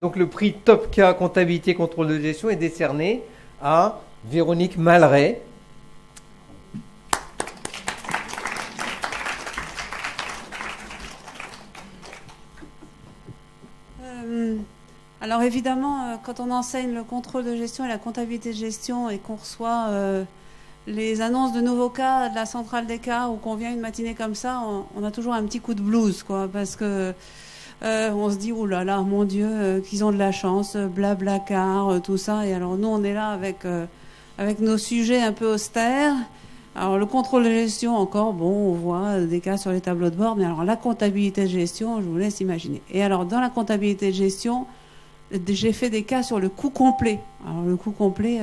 Donc le prix Top K comptabilité contrôle de gestion est décerné à Véronique Malray. Alors évidemment, quand on enseigne le contrôle de gestion et la comptabilité de gestion et qu'on reçoit les annonces de nouveaux cas de la centrale des cas ou qu'on vient une matinée comme ça, on a toujours un petit coup de blues, quoi, parce que on se dit, oh là là, mon Dieu, qu'ils ont de la chance, blablacar, tout ça. Et alors nous, on est là avec nos sujets un peu austères. Alors le contrôle de gestion, encore, bon, on voit des cas sur les tableaux de bord, mais alors la comptabilité de gestion, je vous laisse imaginer. Et alors dans la comptabilité de gestion, j'ai fait des cas sur le coût complet. Alors le coût complet,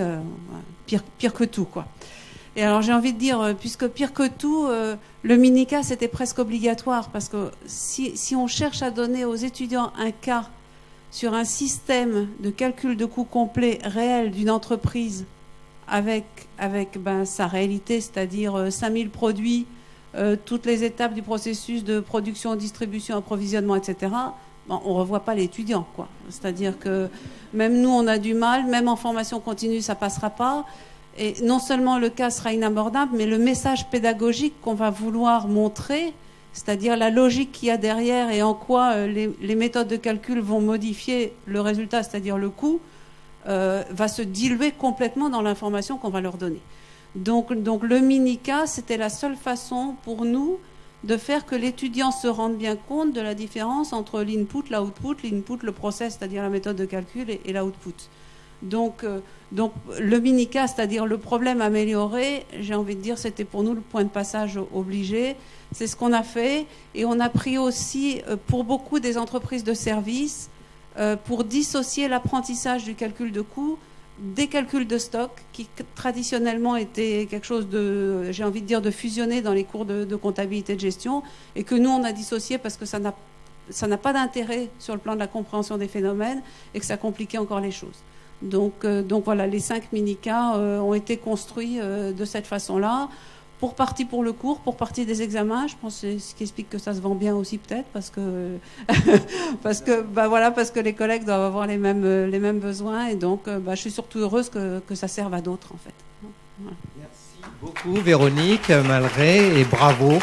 pire que tout, quoi. Et alors j'ai envie de dire, puisque pire que tout, le mini-cas c'était presque obligatoire, parce que si on cherche à donner aux étudiants un cas sur un système de calcul de coût complet réel d'une entreprise avec sa réalité, c'est-à-dire 5000 produits, toutes les étapes du processus de production, distribution, approvisionnement, etc., bon, on ne revoit pas l'étudiant, quoi. C'est-à-dire que même nous, on a du mal, même en formation continue, ça ne passera pas. Et non seulement le cas sera inabordable, mais le message pédagogique qu'on va vouloir montrer, c'est-à-dire la logique qu'il y a derrière et en quoi les méthodes de calcul vont modifier le résultat, c'est-à-dire le coût, va se diluer complètement dans l'information qu'on va leur donner. Donc le mini-cas, c'était la seule façon pour nous de faire que l'étudiant se rende bien compte de la différence entre l'input, l'output, l'input, le process, c'est-à-dire la méthode de calcul, et l'output. Donc le mini-cas, c'est-à-dire le problème amélioré, j'ai envie de dire, c'était pour nous le point de passage obligé. C'est ce qu'on a fait. Et on a pris aussi, pour beaucoup des entreprises de services, pour dissocier l'apprentissage du calcul de coût des calculs de stock, qui traditionnellement étaient quelque chose de, j'ai envie de dire, de fusionné dans les cours de comptabilité de gestion, et que nous, on a dissocié parce que ça n'a pas d'intérêt sur le plan de la compréhension des phénomènes, et que ça compliquait encore les choses. Donc voilà, les 5 mini-cas ont été construits de cette façon-là, pour partie pour le cours, pour partie des examens. Je pense que c'est ce qui explique que ça se vend bien aussi, peut-être, parce que parce que les collègues doivent avoir les mêmes besoins, et donc je suis surtout heureuse que ça serve à d'autres, en fait. Voilà. Merci beaucoup Véronique Malray, et bravo.